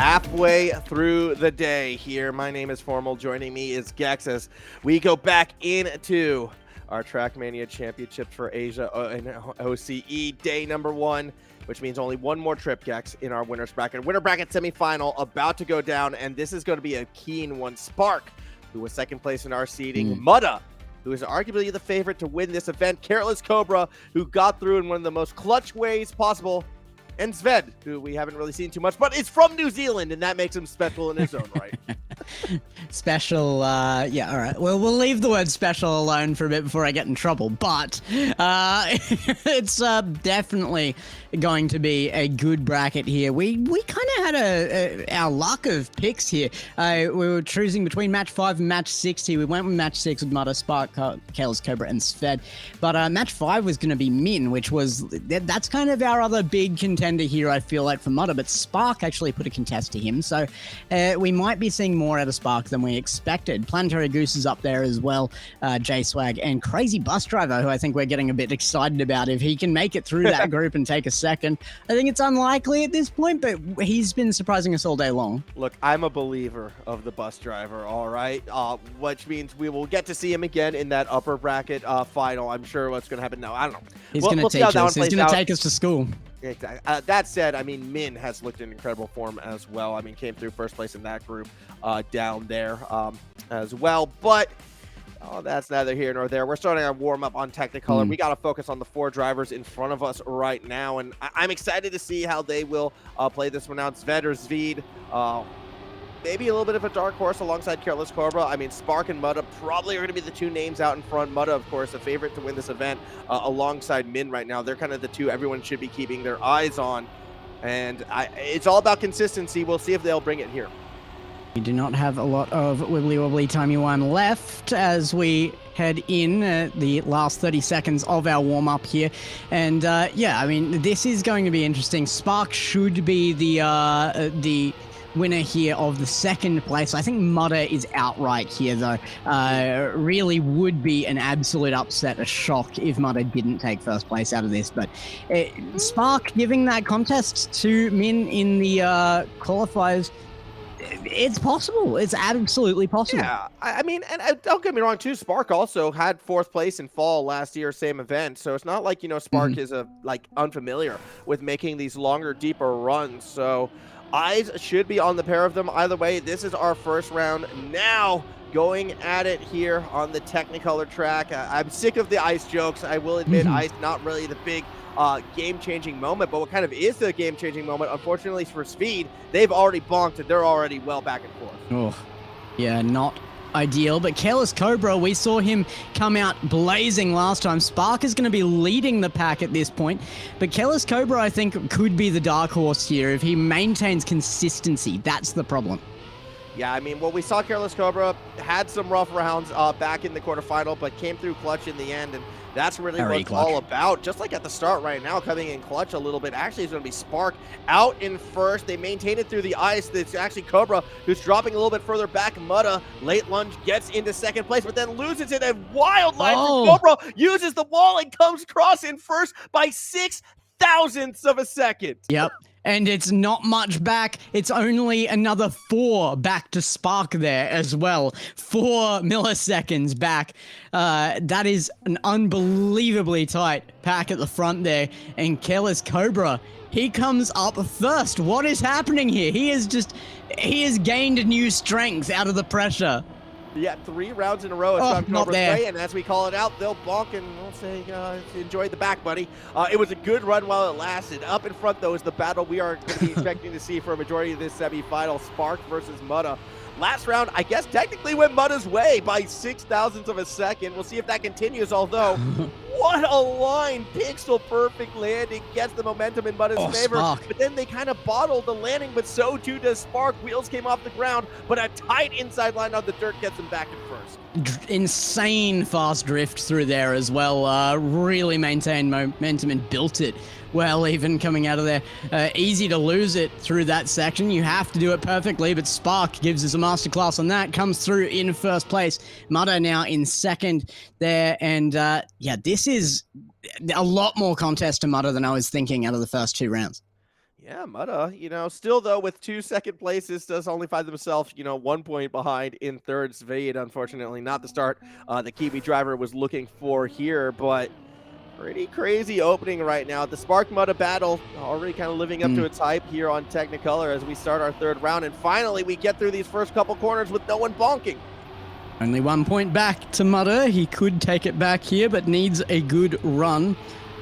halfway through the day here. My name is Formal. Joining me is Gex as we go back into our Trackmania Championship for Asia and OCE day number 1, which means only one more trip, Gex, in our winner's bracket. Winner bracket semifinal about to go down, and this is going to be a keen one. Spark, who was second place in our seeding. Mutta, who is arguably the favorite to win this event. Careless Cobra, who got through in one of the most clutch ways possible. And Sved, who we haven't really seen too much, but is from New Zealand, and that makes him special in his own right. Special, yeah, all right. Well, we'll leave the word special alone for a bit before I get in trouble, but it's definitely going to be a good bracket here. We kind of had our luck of picks here. We were choosing between match 5 and match 6 here. We went with match 6 with Mutta, Spark, Kales, Cobra, and Sved, but match 5 was going to be Min, which was, that's kind of our other big contender here, I feel like, for Mutta, but Spark actually put a contest to him, so we might be seeing more out of Spark than we expected. Planetary Goose is up there as well, J-Swag, and Crazy Bus Driver, who I think we're getting a bit excited about. If he can make it through that group and take a second, I think it's unlikely at this point, but he's been surprising us all day long. Look, I'm a believer of the Bus Driver, all right, which means we will get to see him again in that upper bracket final. I'm sure what's going to happen now. I don't know. He's going to teach us. He's going to take us to school. Exactly. That said, I mean, Min has looked in incredible form as well. I mean, came through first place in that group down there as well. But that's neither here nor there. We're starting our warm-up on Technicolor. We got to focus on the 4 drivers in front of us right now, and I'm excited to see how they will play this one out. Sved or Zvid, maybe a little bit of a dark horse alongside Careless Cobra. I mean, Spark and Mutta probably are going to be the 2 names out in front. Mutta, of course, a favorite to win this event alongside Min right now. They're kind of the 2 everyone should be keeping their eyes on. And it's all about consistency. We'll see if they'll bring it here. We do not have a lot of wibbly-wobbly timey-wime left as we head in the last 30 seconds of our warm-up here. And yeah, I mean, this is going to be interesting. Spark should be the winner here of the second place. I think Mutta is outright here, though. Really would be an absolute upset, a shock if Mutta didn't take first place out of this. But Spark giving that contest to Min in the qualifiers, it's possible. It's absolutely possible. Yeah, I mean, and don't get me wrong, too. Spark also had 4th place in fall last year, same event. So it's not like, Spark is unfamiliar with making these longer, deeper runs. So eyes should be on the pair of them. Either way, this is our first round now, going at it here on the Technicolor track. I'm sick of the ice jokes. I will admit, ice not really the big game-changing moment, but what kind of is the game-changing moment? Unfortunately for Speed, they've already bonked and they're already well back and forth. Oh, yeah, not ideal, but Careless Cobra, we saw him come out blazing last time. Spark is going to be leading the pack at this point, but Careless Cobra, I think, could be the dark horse here if he maintains consistency. That's the problem. Yeah, I mean, well, we saw Careless Cobra had some rough rounds back in the quarterfinal, but came through clutch in the end, and that's really what it's all about. Just like at the start right now, coming in clutch a little bit. Actually, it's going to be Spark out in first. They maintain it through the ice. It's actually Cobra who's dropping a little bit further back. Mutta, late lunge, gets into second place, but then loses it. A wild line from Cobra, uses the wall and comes across in first by 6 thousandths of a second. Yep. And it's not much back. It's only another 4 back to Spark there as well. 4 milliseconds back. That is an unbelievably tight pack at the front there. And Careless Cobra, he comes up first. What is happening here? He has gained new strength out of the pressure. Yeah, 3 rounds in a row. It's not there. And as we call it out, they'll bonk and we'll say, enjoy the back, buddy. It was a good run while it lasted. Up in front, though, is the battle we are going to be expecting to see for a majority of this semifinal. Spark versus Mutta. Last round, I guess, technically went Mutta's way by 6 thousandths of a second. We'll see if that continues, although what a line. Pixel perfect landing gets the momentum in Mutta's favor. Spark. But then they kind of bottled the landing, but so too does Spark. Wheels came off the ground, but a tight inside line on the dirt gets them back in first. Insane fast drift through there as well. Really maintained momentum and built it well, even coming out of there. Easy to lose it through that section. You have to do it perfectly, but Spark gives us a masterclass on that. Comes through in first place. Mutta now in second there. And yeah, this is a lot more contest to Mutta than I was thinking out of the first 2 rounds. Yeah, Mutta, still though with 2 second places does only find themselves, 1 point behind in third. Svid, unfortunately, not the start the Kiwi driver was looking for here, but pretty crazy opening right now. The Spark Mutta battle already kind of living up to its hype here on Technicolor as we start our third round, and finally we get through these first couple corners with no one bonking. Only 1 point back to Mutta. He could take it back here, but needs a good run.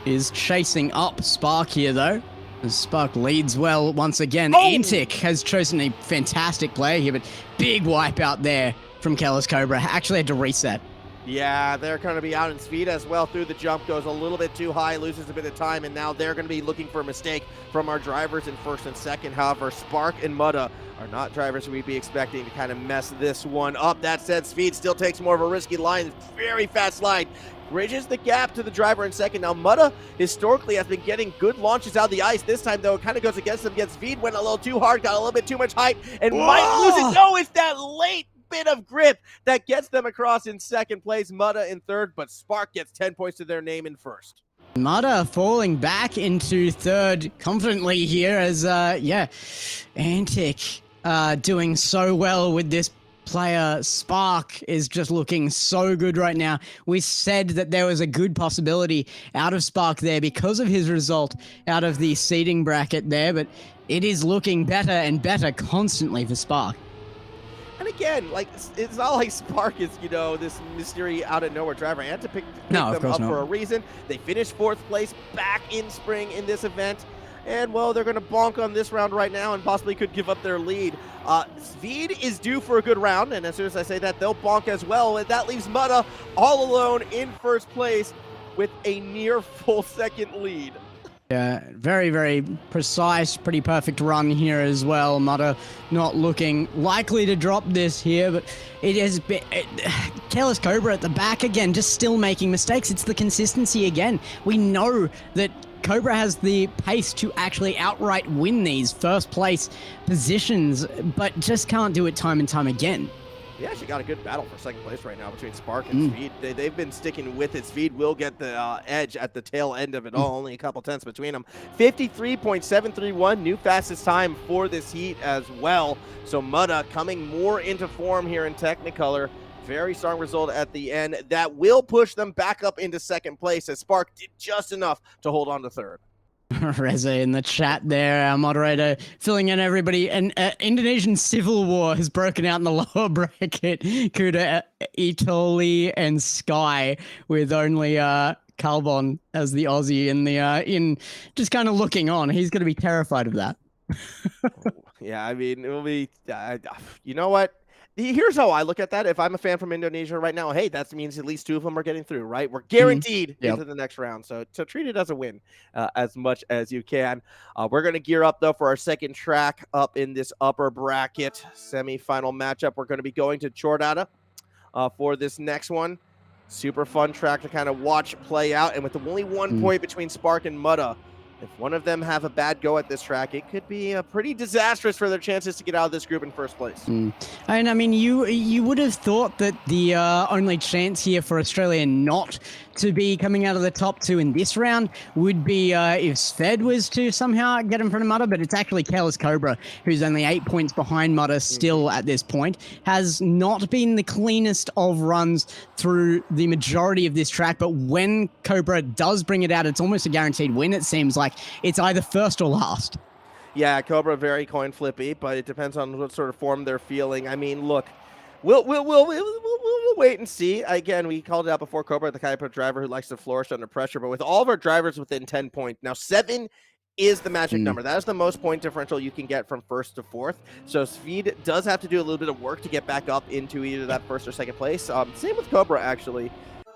Is chasing up Spark here, though. As Spark leads well once again. Oh! Antic has chosen a fantastic player here, but big wipe out there from Kellis Cobra. Actually had to reset. Yeah, they're going to be out in speed as well through the jump, goes a little bit too high, loses a bit of time, and now they're going to be looking for a mistake from our drivers in first and second. However, Spark and Mutta are not drivers we'd be expecting to kind of mess this one up. That said, Speed still takes more of a risky line, very fast slide, bridges the gap to the driver in second. Now, Mutta historically has been getting good launches out of the ice. This time, though, it kind of goes against him. Speed went a little too hard, got a little bit too much height, and might lose it. No, it's that late bit of grip that gets them across in second place. Mutta in third, but Spark gets 10 points to their name in first. Mutta falling back into third confidently here as, Antic doing so well with this player. Spark is just looking so good right now. We said that there was a good possibility out of Spark there because of his result out of the seeding bracket there, but it is looking better and better constantly for Spark. And again, it's not like Spark is, this mystery out of nowhere driver. And to pick them up for a reason. They finished fourth place back in spring in this event. And, well, they're going to bonk on this round right now and possibly could give up their lead. Svid is due for a good round, and as soon as I say that, they'll bonk as well. And that leaves Mutta all alone in first place with a near full second lead. Yeah, very, very precise, pretty perfect run here as well. Mutta not looking likely to drop this here, but it has been... Kellis Cobra at the back again, just still making mistakes. It's the consistency again. We know that Cobra has the pace to actually outright win these first place positions, but just can't do it time and time again. We actually got a good battle for second place right now between Spark and Svid. They've been sticking with it. Svid will get the edge at the tail end of it all, only a couple tenths between them. 53.731, new fastest time for this heat as well. So Mutta coming more into form here in Technicolor. Very strong result at the end. That will push them back up into second place as Spark did just enough to hold on to third. Reza in the chat there, our moderator, filling in everybody. An Indonesian civil war has broken out in the lower bracket. Kuda, Itoli, and Sky, with only Calbon as the Aussie in just kind of looking on. He's going to be terrified of that. Yeah, I mean, it will be. You know what? Here's how I look at that. If I'm a fan from Indonesia right now, hey, that means at least two of them are getting through, right? We're guaranteed into the next round. So treat it as a win as much as you can. We're going to gear up, though, for our second track up in this upper bracket semifinal matchup. We're going to be going to Chordata for this next one. Super fun track to kind of watch play out. And with only 1 point between Spark and Mutta, if one of them have a bad go at this track, it could be pretty disastrous for their chances to get out of this group in first place. And I mean, you would have thought that the only chance here for Australia not to be coming out of the top two in this round would be if Sved was to somehow get in front of Mutta, but it's actually Kellis Cobra, who's only 8 points behind Mutta still at this point, has not been the cleanest of runs through the majority of this track, but when Cobra does bring it out, it's almost a guaranteed win, it seems like. It's either first or last. Yeah, Cobra very coin flippy, but it depends on what sort of form they're feeling. I mean, look, we'll wait and see. Again, we called it out before. Cobra, the type of driver who likes to flourish under pressure, but with all of our drivers within 10 points, now 7 is the magic number. That is the most point differential you can get from first to fourth. So Svid does have to do a little bit of work to get back up into either that first or second place. Same with Cobra, actually.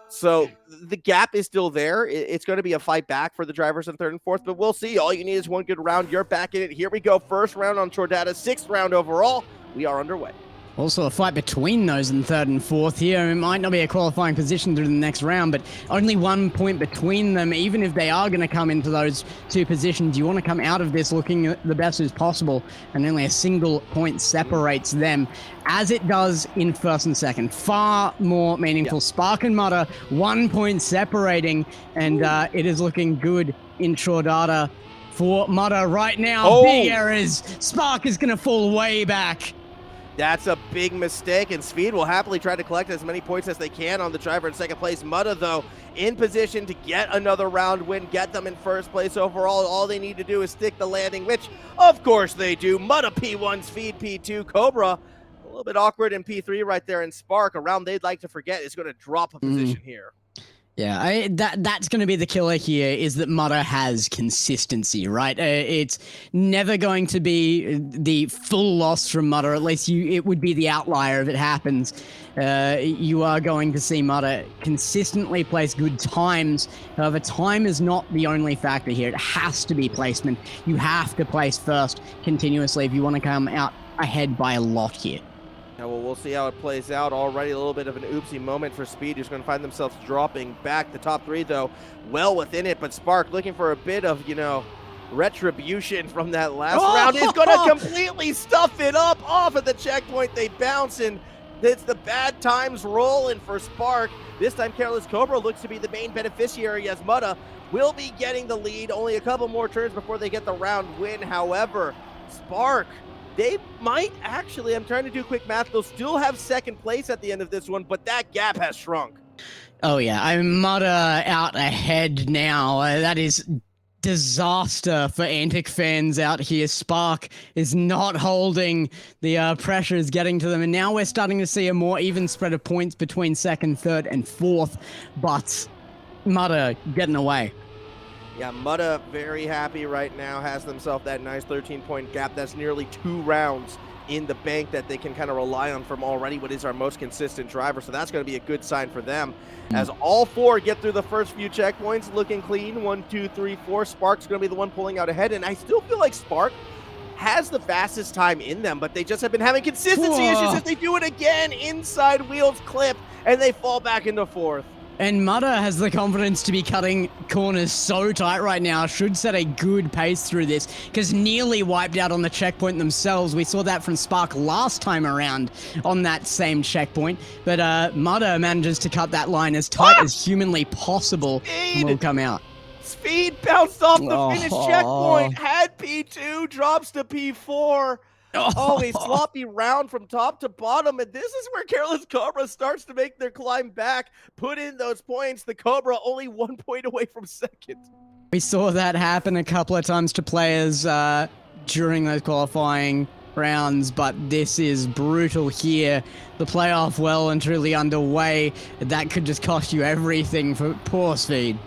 So the gap is still there. It's going to be a fight back for the drivers in third and fourth, but we'll see. All you need is one good round. You're back in it. Here we go. First round on Chordata, 6th round overall. We are underway. Also a fight between those in third and fourth here. It might not be a qualifying position through the next round, but only 1 point between them. Even if they are going to come into those two positions, you want to come out of this looking the best as possible, and only a single point separates them, as it does in first and second. Far more meaningful. Spark and Mutta, 1 point separating, and it is looking good in Chordata for Mudder right now. Oh. Big errors. Spark is going to fall way back. That's a big mistake, and Speed will happily try to collect as many points as they can on the driver in second place. Mudda, though, in position to get another round win, get them in first place overall. All they need to do is stick the landing, which, of course, they do. Mudda P1, Speed P2, Cobra a little bit awkward in P3 right there, and Spark, a round they'd like to forget, is going to drop a position here. Yeah, that's going to be the killer here, is that Mudder has consistency, right? It's never going to be the full loss from Mudder. At least it would be the outlier if it happens. You are going to see Mudder consistently place good times. However, time is not the only factor here. It has to be placement. You have to place first continuously if you want to come out ahead by a lot here. Yeah, well, we'll see how it plays out. Already a little bit of an oopsie moment for Speed, who's going to find themselves dropping back. The top three, though, well within it. But Spark, looking for a bit of, retribution from that last round, is going to completely stuff it up off at the checkpoint. They bounce, and it's the bad times rolling for Spark. This time, Careless Cobra looks to be the main beneficiary, as Mudda will be getting the lead. Only a couple more turns before they get the round win. However, Spark, they might actually, I'm trying to do quick math, they'll still have second place at the end of this one, but that gap has shrunk. Oh yeah, I'm Mudda out ahead now. That is disaster for Antic fans out here. Spark is not holding. The pressure is getting to them, and now we're starting to see a more even spread of points between second, third, and fourth, but Mudda getting away. Yeah, Mudda very happy right now, has themselves that nice 13-point gap. That's nearly 2 rounds in the bank that they can kind of rely on from already what is our most consistent driver. So that's going to be a good sign for them. As all 4 get through the first few checkpoints, looking clean. 1, 2, 3, 4. Spark's going to be the one pulling out ahead. And I still feel like Spark has the fastest time in them, but they just have been having consistency issues as they do it again. Inside wheels clip, and they fall back into fourth. And Mudda has the confidence to be cutting corners so tight right now. Should set a good pace through this, because nearly wiped out on the checkpoint themselves. We saw that from Spark last time around on that same checkpoint. But Mudda manages to cut that line as tight as humanly possible and will come out. Speed bounced off the finish checkpoint. Had P2, drops to P4. Oh, a sloppy round from top to bottom, and this is where Careless Cobra starts to make their climb back, put in those points. The Cobra only 1 point away from second. We saw that happen a couple of times to players during those qualifying rounds, but this is brutal here. The playoff well and truly underway. That could just cost you everything for poor Speed.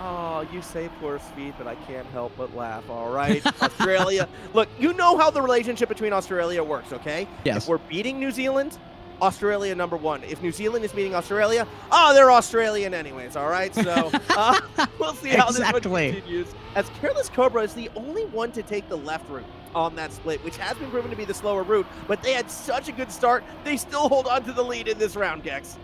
Oh, you say poor Speed, but I can't help but laugh. All right, Australia. Look, you know how the relationship between Australia works, okay? Yes. If we're beating New Zealand, Australia #1. If New Zealand is beating Australia, they're Australian anyways, all right? So we'll see how this one continues. As Careless Cobra is the only one to take the left route on that split, which has been proven to be the slower route, but they had such a good start, they still hold on to the lead in this round, Gex.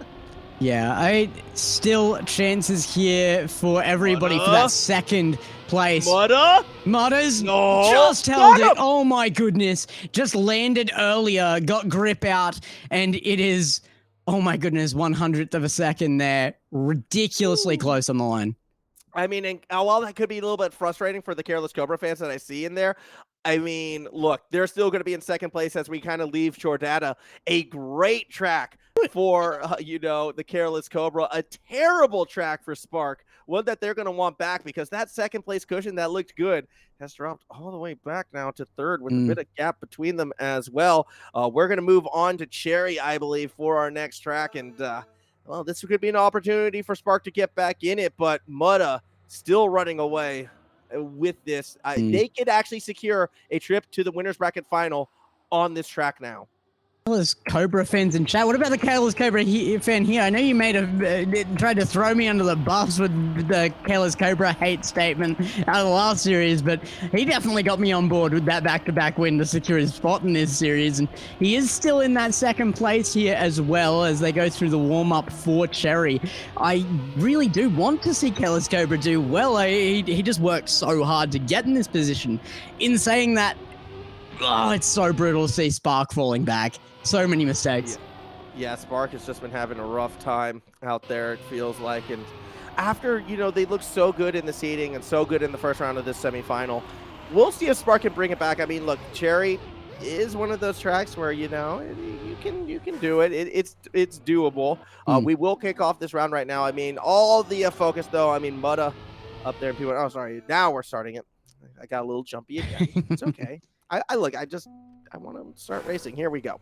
Yeah, still chances here for everybody for that second place. Mudda's just held it. Oh my goodness. Just landed earlier, got grip out, and it is, oh my goodness, 100th of a second there. Ridiculously close on the line. I mean, and while that could be a little bit frustrating for the Careless Cobra fans that I see in there, I mean, look, they're still going to be in second place as we kind of leave Chordata. A great track for, the Careless Cobra. A terrible track for Spark. One that they're going to want back, because that second place cushion that looked good has dropped all the way back now to third with a bit of gap between them as well. We're going to move on to Cherry, I believe, for our next track. And, well, this could be an opportunity for Spark to get back in it, but Mudda still running away with this. They could actually secure a trip to the winner's bracket final on this track now. Careless Cobra fans in chat. What about the Careless Cobra fan here? I know you tried to throw me under the bus with the Careless Cobra hate statement out of the last series, but he definitely got me on board with that back-to-back win to secure his spot in this series, and he is still in that second place here as well as they go through the warm-up for Cherry. I really do want to see Careless Cobra do well. He just worked so hard to get in this position. In saying that, it's so brutal to see Spark falling back. So many mistakes. Yeah, Spark has just been having a rough time out there, it feels like. And after, you know, they look so good in the seeding and so good in the first round of this semifinal, we'll see if Spark can bring it back. I mean, look, Cherry is one of those tracks where, you know, you can do it. It's doable. Mm. We will kick off this round right now. I mean, all the focus though. I mean, Mutta up there and people. Oh, sorry. Now we're starting it. I got a little jumpy again. It's okay. I look. I want to start racing. Here we go.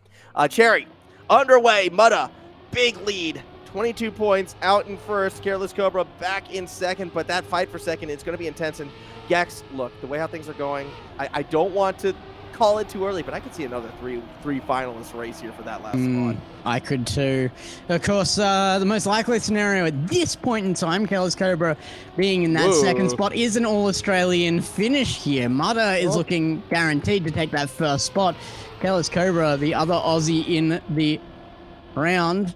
Cherry underway. Mutta big lead. 22 points out in first. Careless Cobra back in second, but that fight for second, it's going to be intense. And Gex, look, the way how things are going, I don't want to call it too early, but I could see another three finalist race here for that last spot. I could too. Of course, the most likely scenario at this point in time, Careless Cobra being in that second spot, is an all-Australian finish here. Mutta is looking guaranteed to take that first spot. Careless Cobra, the other Aussie in the round,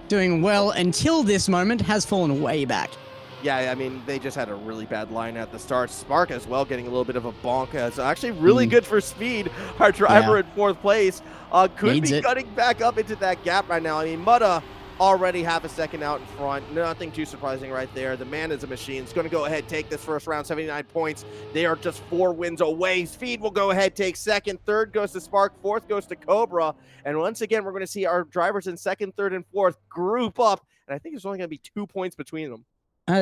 doing well until this moment, has fallen way back. Yeah, I mean, they just had a really bad line at the start. Spark as well getting a little bit of a bonk. It's actually really good for speed. Our driver in fourth place could be cutting back up into that gap right now. I mean, Mutta already half a second out in front. Nothing too surprising right there. The man is a machine. He's going to go ahead, take this first round, 79 points. They are just 4 wins away. Speed will go ahead, take second. Third goes to Spark. Fourth goes to Cobra. And once again, we're going to see our drivers in second, third, and fourth group up. And I think there's only going to be 2 points between them.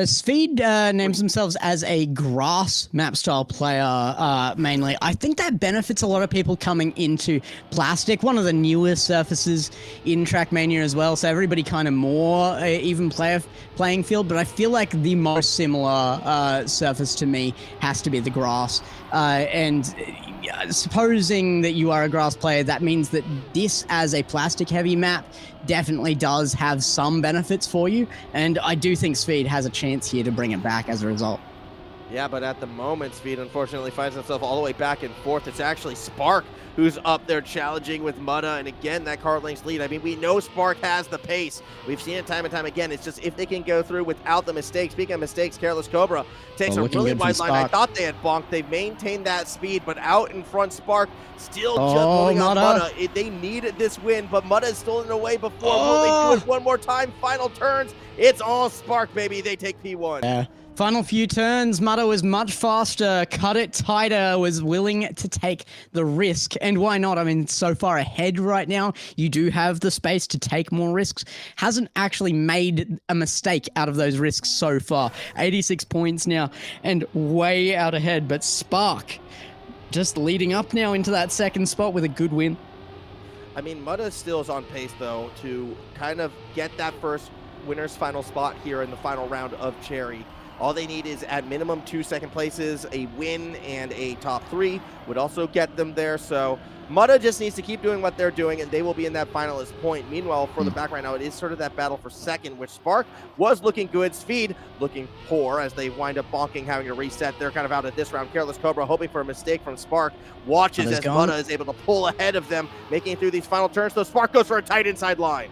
Speed names themselves as a grass map style player, mainly. I think that benefits a lot of people coming into plastic, one of the newest surfaces in Trackmania as well. So everybody kind of more even playing field. But I feel like the most similar surface to me has to be the grass. And supposing that you are a grass player, that means that this as a plastic heavy map definitely does have some benefits for you, and I do think Speed has a chance here to bring it back as a result. Yeah, but at the moment, Speed unfortunately finds himself all the way back and forth. It's actually Spark who's up there challenging with Mutta, and again, that car length's lead. I mean, we know Spark has the pace. We've seen it time and time again. It's just if they can go through without the mistakes. Speaking of mistakes, Careless Cobra takes a really wide line. I thought they had bonked. They've maintained that speed, but out in front, Spark still just pulling on Mutta. They needed this win, but Mutta is stolen away before. Will they do it one more time? Final turns. It's all Spark, baby. They take P1. Yeah. Final few turns, Mutta was much faster, cut it tighter, was willing to take the risk. And why not? I mean, so far ahead right now, you do have the space to take more risks. Hasn't actually made a mistake out of those risks so far. 86 points now and way out ahead. But Spark just leading up now into that second spot with a good win. I mean, Mutta still is on pace, though, to kind of get that first winner's final spot here in the final round of Cherry. All they need is at minimum 2 second places, a win, and a top 3 would also get them there. So Mutta just needs to keep doing what they're doing, and they will be in that finalist point. Meanwhile, for the back right now, it is sort of that battle for second, which Spark was looking good. Speed looking poor as they wind up bonking, having to reset. They're kind of out of this round. Careless Cobra hoping for a mistake from Spark. Watches as Mutta is able to pull ahead of them, making it through these final turns. So Spark goes for a tight inside line.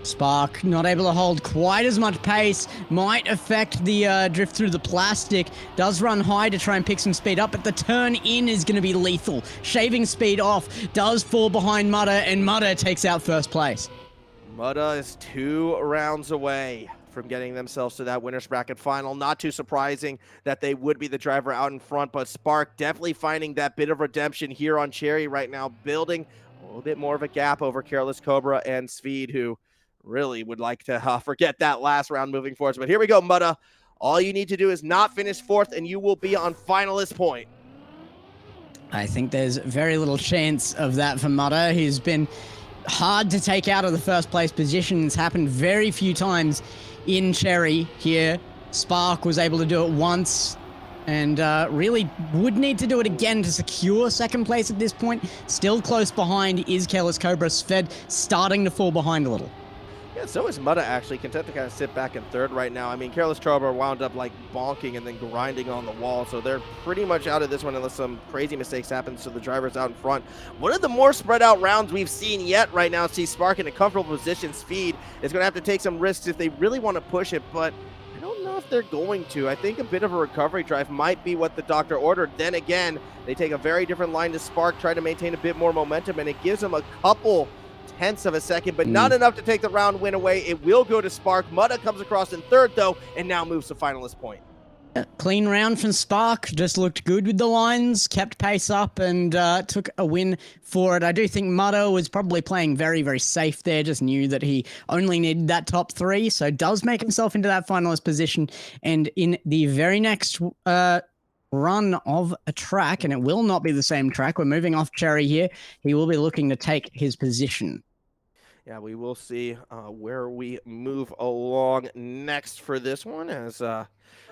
Spark not able to hold quite as much pace, might affect the drift through the plastic, does run high to try and pick some speed up, but the turn in is going to be lethal. Shaving speed off, does fall behind Mutta, and Mutta takes out first place. Mutta is 2 rounds away from getting themselves to that winner's bracket final. Not too surprising that they would be the driver out in front, but Spark definitely finding that bit of redemption here on Cherry right now, building a little bit more of a gap over Careless Cobra and Speed, who really would like to forget that last round moving forward. But here we go, Mutta. All you need to do is not finish fourth, and you will be on finalist point. I think there's very little chance of that for Mutta. He's been hard to take out of the first place position. It's happened very few times in Cherry here. Spark was able to do it once, and really would need to do it again to secure second place at this point. Still close behind is Careless Cobra. Sved starting to fall behind a little. Yeah, so is Mutta actually content to kind of sit back in third right now. I mean, Careless Cobra wound up like bonking and then grinding on the wall, so they're pretty much out of this one unless some crazy mistakes happen, so the driver's out in front. One of the more spread out rounds we've seen yet right now. See Spark in a comfortable position. Speed is going to have to take some risks if they really want to push it, but I don't know if they're going to. I think a bit of a recovery drive might be what the doctor ordered. Then again, they take a very different line to Spark, try to maintain a bit more momentum, and it gives them a couple 0.2 of a second, but not enough to take the round win away. It will go to Spark. Mutta comes across in third, though, and now moves to finalist point. Clean round from Spark, just looked good with the lines, kept pace up, and took a win for it. I do think Mutto was probably playing very, very safe there, just knew that he only needed that top 3, so does make himself into that finalist position. And in the very next run of a track, and it will not be the same track, we're moving off Cherry here, he will be looking to take his position. Yeah, we will see where we move along next for this one as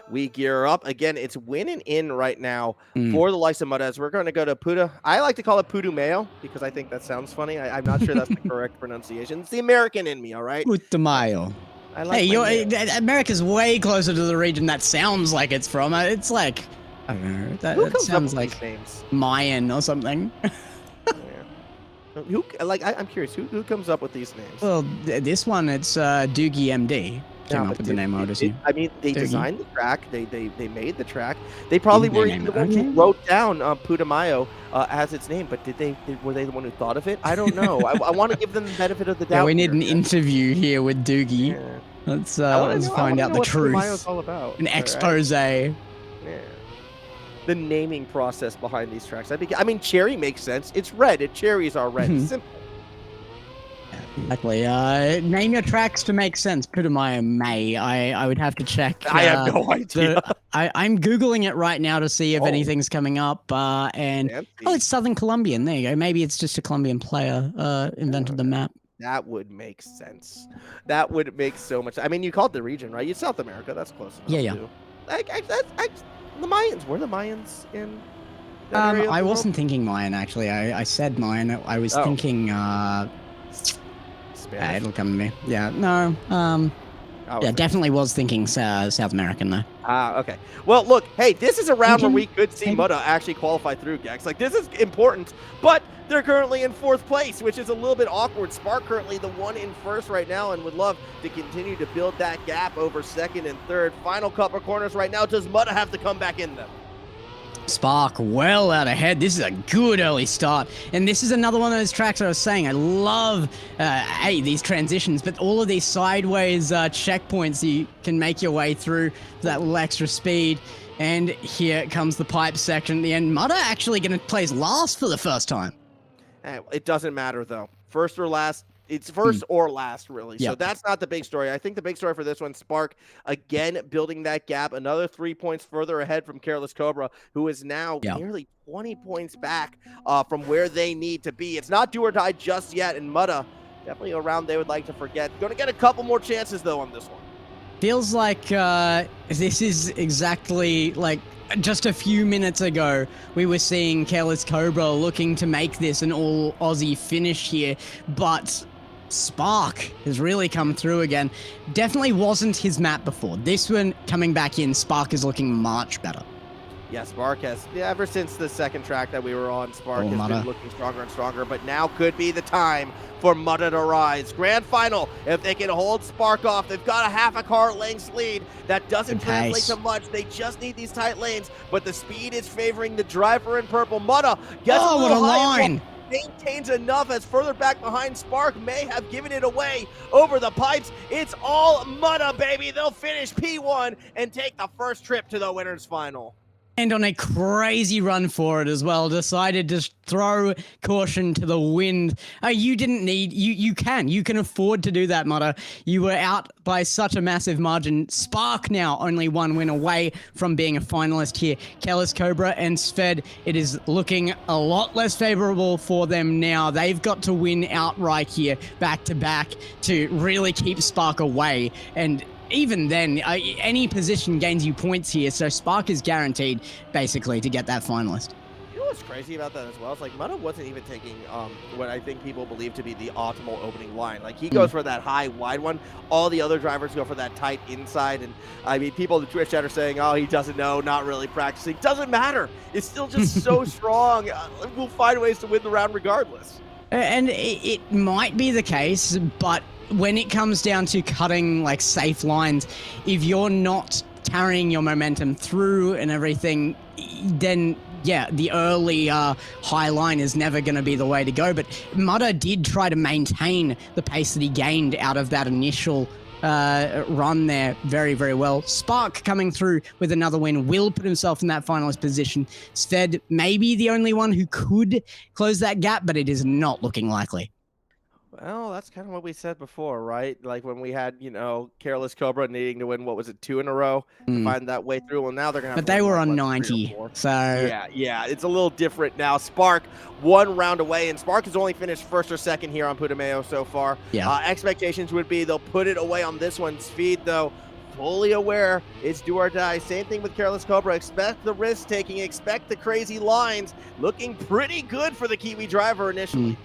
we gear up. Again, it's winning in right now for the likes of Mutta. We're going to go to Puda. I like to call it Putumayo because I think that sounds funny. I'm not sure that's the correct pronunciation. It's the American in me, all right? Putumayo. I like America's way closer to the region that sounds like it's from. It's like, I don't know, that sounds like names? Mayan or something. I'm curious, who comes up with these names? Well, this one, it's Doogie MD. Came up with the name, I would assume. I mean, they designed the track. They made the track. They probably were the one who wrote down Putumayo as its name, but were they the one who thought of it? I don't know. I want to give them the benefit of the doubt. Yeah, we need an interview here with Doogie. Yeah. Let's find out the truth. Putumayo's all about. An expose. Yeah. The naming process behind these tracks. I mean, Cherry makes sense. It's red. Cherries are red. Simple. Exactly. Name your tracks to make sense. Putumayo May. I would have to check. I have no idea. I'm Googling it right now to see if anything's coming up. It's Southern Colombian. There you go. Maybe it's just a Colombian player invented the map. That would make sense. That would make so much. I mean, you call it the region, right? It's South America. That's close enough. Yeah. Too. The Mayans. Were the Mayans in that area? I wasn't thinking Mayan, actually. I said Mayan. I was thinking Spanish. It'll come to me. Yeah, no. Definitely was thinking South American, though. Okay. Well, look, hey, this is a round where we could see Mutta actually qualify through, Gex. Like, this is important, but they're currently in 4th place, which is a little bit awkward. Spark currently the one in 1st right now and would love to continue to build that gap over 2nd and 3rd. Final couple corners right now. Does Mutta have to come back in them? Spark well out ahead. This is a good early start. And this is another one of those tracks I was saying. I love, these transitions, but all of these sideways checkpoints you can make your way through for that little extra speed. And here comes the pipe section at the end. Mutta actually going to place last for the first time. It doesn't matter, though. First or last. It's first or last, really. Yep. So that's not the big story. I think the big story for this one, Spark, again, building that gap, another 3 points further ahead from Careless Cobra, who is now nearly 20 points back from where they need to be. It's not do or die just yet, and Mutta, definitely a round they would like to forget. Going to get a couple more chances, though, on this one. Feels like this is exactly like just a few minutes ago, we were seeing Careless Cobra looking to make this an all Aussie finish here, but Spark has really come through again. Definitely wasn't his map before. This one coming back in, Spark is looking much better. Yeah, Spark has, ever since the second track that we were on, Spark has been looking stronger and stronger, but now could be the time for Mutta to rise. Grand final, if they can hold Spark off, they've got a half a car lengths lead. That doesn't translate to much. They just need these tight lanes, but the speed is favoring the driver in purple. Mutta gets a little high. Maintains enough as further back behind Spark may have given it away over the pipes. It's all Mutta, baby. They'll finish P1 and take the first trip to the winners final. And on a crazy run for it as well, decided to throw caution to the wind. You didn't need, you can afford to do that, Mutta. You were out by such a massive margin. Spark now only one win away from being a finalist here. Careless Cobra and Sved, it is looking a lot less favorable for them now. They've got to win outright here, back to back, to really keep Spark away. And even then, any position gains you points here, so Spark is guaranteed, basically, to get that finalist. You know what's crazy about that as well? It's like Mutta wasn't even taking what I think people believe to be the optimal opening line. Like, he goes for that high, wide one. All the other drivers go for that tight inside. And, I mean, people in the Twitch chat are saying, oh, he doesn't know, not really practicing. Doesn't matter. It's still just so strong. We'll find ways to win the round regardless. And it might be the case, but when it comes down to cutting like safe lines, if you're not carrying your momentum through and everything, then yeah, the early high line is never going to be the way to go. But Mudder did try to maintain the pace that he gained out of that initial run there very, very well. Spark coming through with another win will put himself in that finalist position. Sved may be the only one who could close that gap, but it is not looking likely. Well, that's kind of what we said before, right? Like when we had, Careless Cobra needing to win, what was it, 2 in a row to find that way through. Well, now they're going to have But to they win, were like, on what, 3 or 90, 4? so... Yeah, it's a little different now. Spark, 1 round away, and Spark has only finished first or second here on Putumayo so far. Yeah. Expectations would be they'll put it away on this one. Speed, though, fully aware it's do or die. Same thing with Careless Cobra. Expect the risk-taking, expect the crazy lines. Looking pretty good for the Kiwi driver initially.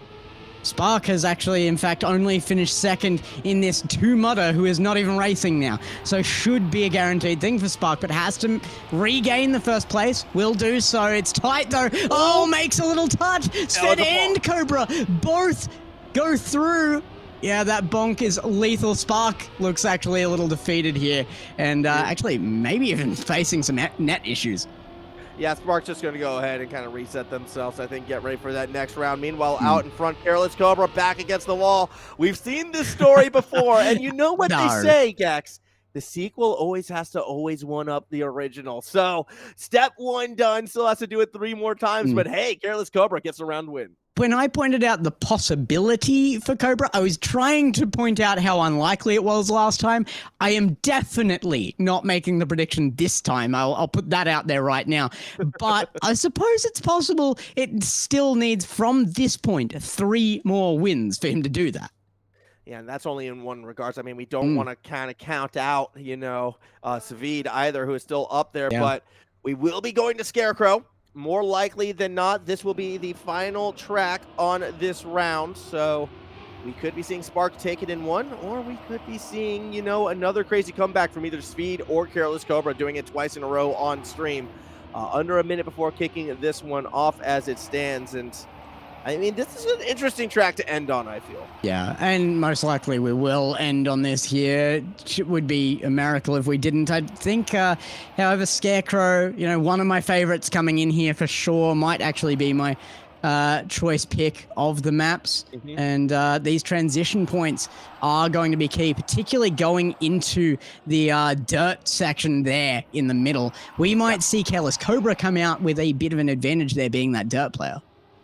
Spark has actually, in fact, only finished second in this to Mudder, who is not even racing now. So should be a guaranteed thing for Spark, but has to regain the first place. Will do so. It's tight, though. Oh, makes a little touch. Sved and Cobra both go through. Yeah, that bonk is lethal. Spark looks actually a little defeated here, and actually maybe even facing some net issues. Yeah, Spark's just going to go ahead and kind of reset themselves, I think, get ready for that next round. Meanwhile, out in front, Careless Cobra back against the wall. We've seen this story before, and you know what they say, Gex. The sequel always has to one-up the original. So, step 1 done, still has to do it 3 more times, but hey, Careless Cobra gets a round win. When I pointed out the possibility for Cobra, I was trying to point out how unlikely it was last time. I am definitely not making the prediction this time. I'll put that out there right now. But I suppose it's possible it still needs, from this point, 3 more wins for him to do that. Yeah, and that's only in one regards. I mean, we don't want to kind of count out, Sved either, who is still up there, but we will be going to Scarecrow. More likely than not, this will be the final track on this round. So we could be seeing Spark take it in 1, or we could be seeing, another crazy comeback from either Sved or Careless Cobra doing it twice in a row on stream. Under a minute before kicking this one off as it stands. And I mean, this is an interesting track to end on, I feel. Yeah, and most likely we will end on this here. It would be a miracle if we didn't. I think, however, Scarecrow, one of my favorites coming in here for sure, might actually be my choice pick of the maps. And these transition points are going to be key, particularly going into the dirt section there in the middle. We might see Careless Cobra come out with a bit of an advantage there, being that dirt player.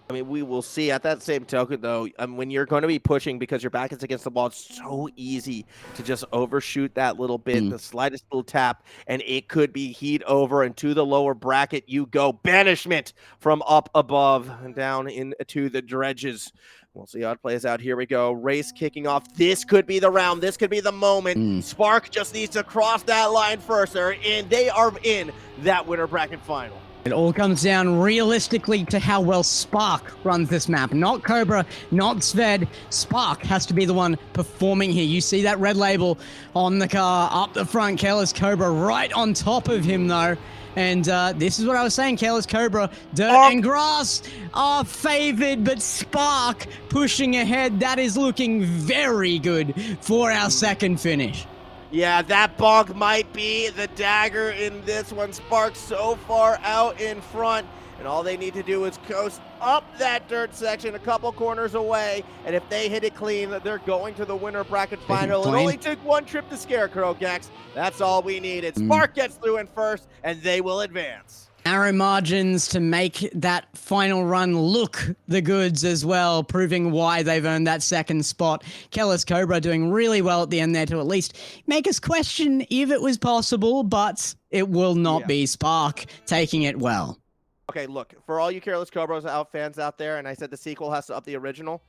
I mean, we will see. At that same token, though, when you're going to be pushing because your back is against the ball, it's so easy to just overshoot that little bit, the slightest little tap, and it could be heat over, and to the lower bracket you go. Banishment from up above and down into the dredges. We'll see how it plays out. Here we go. Race kicking off. This could be the round. This could be the moment. Spark just needs to cross that line first, and they are in that winner bracket final. It all comes down realistically to how well Spark runs this map. Not Cobra, not Sved. Spark has to be the one performing here. You see that red label on the car, up the front. Careless Cobra right on top of him, though. And this is what I was saying. Careless Cobra, dirt and grass are favored, but Spark pushing ahead. That is looking very good for our second finish. Yeah, that bonk might be the dagger in this one. Spark so far out in front, and all they need to do is coast up that dirt section a couple corners away, and if they hit it clean, they're going to the winner bracket final. It only took 1 trip to Scarecrow, Gex. That's all we needed. Spark gets through in first, and they will advance. Narrow margins to make that final run look the goods as well, proving why they've earned that second spot. Careless Cobra doing really well at the end there to at least make us question if it was possible, but it will not be Spark taking it well. Okay, look, for all you Careless Cobras fans out there, and I said the sequel has to up the original,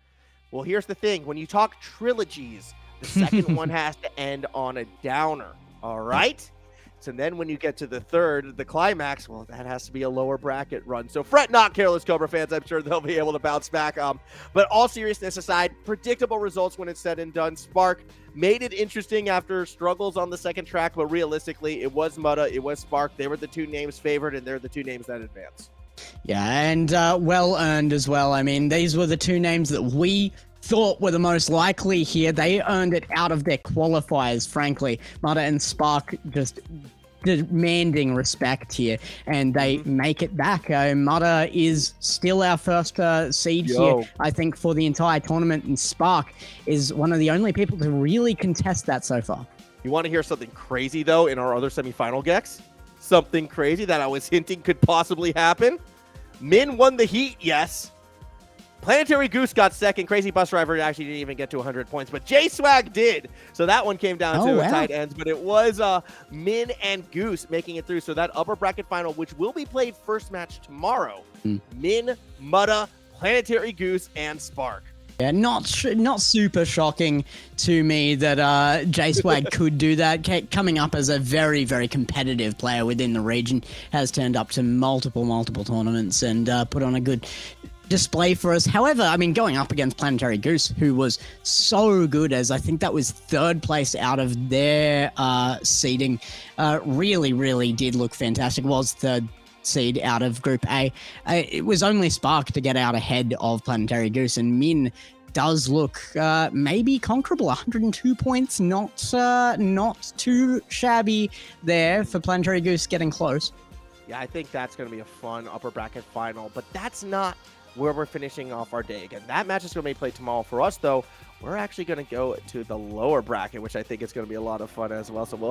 well, here's the thing. When you talk trilogies, the second one has to end on a downer, all right? So then when you get to the third, the climax, well, that has to be a lower bracket run. So fret not, Careless Cobra fans. I'm sure they'll be able to bounce back. But all seriousness aside, predictable results when it's said and done. Spark made it interesting after struggles on the second track, but realistically, it was Mutta, it was Spark. They were the 2 names favored, and they're the 2 names that advance. Yeah, and well earned as well. I mean, these were the 2 names that we thought were the most likely here. They earned it out of their qualifiers, frankly. Mutta and Spark just demanding respect here, and they make it back. Mudder is still our first seed here, I think, for the entire tournament, and Spark is one of the only people to really contest that so far. You want to hear something crazy, though, in our other semifinal, Gex? Something crazy that I was hinting could possibly happen? Min won the heat, yes. Planetary Goose got second. Crazy Bus Driver actually didn't even get to 100 points, but J-Swag did. So that one came down to tight ends, but it was Min and Goose making it through. So that upper bracket final, which will be played first match tomorrow, Min, Mutta, Planetary Goose, and Spark. Yeah, not super shocking to me that J-Swag could do that. Coming up as a very, very competitive player within the region, has turned up to multiple tournaments and put on a good display for us. However, I mean, going up against Planetary Goose, who was so good, as I think that was third place out of their seeding, really did look fantastic. Was third seed out of Group A. It was only Spark to get out ahead of Planetary Goose, and Min does look maybe conquerable. 102 points, not too shabby there for Planetary Goose, getting close. Yeah, I think that's going to be a fun upper bracket final, but that's not where we're finishing off our day. Again, that match is going to be played tomorrow. For us, though, we're actually going to go to the lower bracket, which I think is going to be a lot of fun as well. So we'll